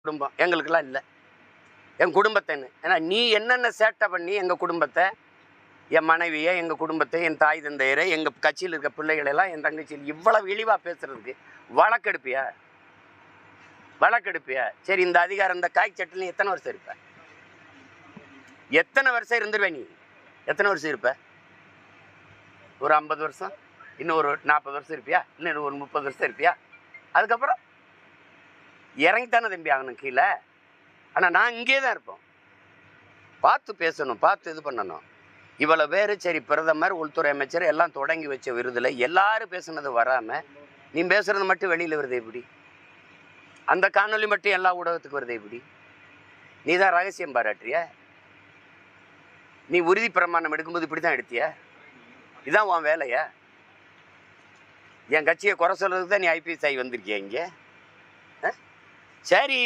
குடும்பம் எங்களுக்கெல்லாம் இல்லை. என் குடும்பத்தைன்னு ஏன்னா நீ என்னென்ன சேட்டை பண்ணி எங்கள் குடும்பத்தை, என் மனைவியை, எங்கள் குடும்பத்தை, என் தாய் தந்தையரை, எங்கள் கட்சியில் இருக்க பிள்ளைகளெல்லாம், என் தங்கச்சியில் இவ்வளவு இழிவாக பேசுறதுக்கு வழக்கெடுப்பியா? வழக்கெடுப்பியா? சரி, இந்த அதிகாரம் இந்த காய் சட்டில் எத்தனை வருஷம் இருப்ப? எத்தனை வருஷம் இருந்துருவே நீ? எத்தனை வருஷம் இருப்ப? ஒரு 50 வருஷம், இன்னும் ஒரு 40 வருஷம் இருப்பியா? இன்னும் ஒரு 30 வருஷம் இருப்பியா? அதுக்கப்புறம் இறங்கித்தானே தம்பி ஆகணும் கீழே. ஆனால் நான் இங்கே தான் இருப்போம். பார்த்து பேசணும், பார்த்து இது பண்ணணும். இவ்வளோ பேர் சரி, பிரதமர், உள்துறை அமைச்சர் எல்லாம் தொடங்கி வச்ச விருதில் எல்லாரும் பேசுனது வராமல் நீ பேசுறது மட்டும் வெளியில் வருது எப்படி? அந்த காணொலி மட்டும் எல்லா ஊடகத்துக்கு வருது எப்படி? நீ தான் ரகசியம் பாராட்டுறிய? நீ உறுதி பிரமாணம் எடுக்கும்போது இப்படி தான் எடுத்திய? இதான் உன் வேலையா? என் கட்சியை குறை சொல்றதுக்கு தான் நீ ஐபிஎஸ் ஆகி வந்திருக்கிய இங்கே? சரி,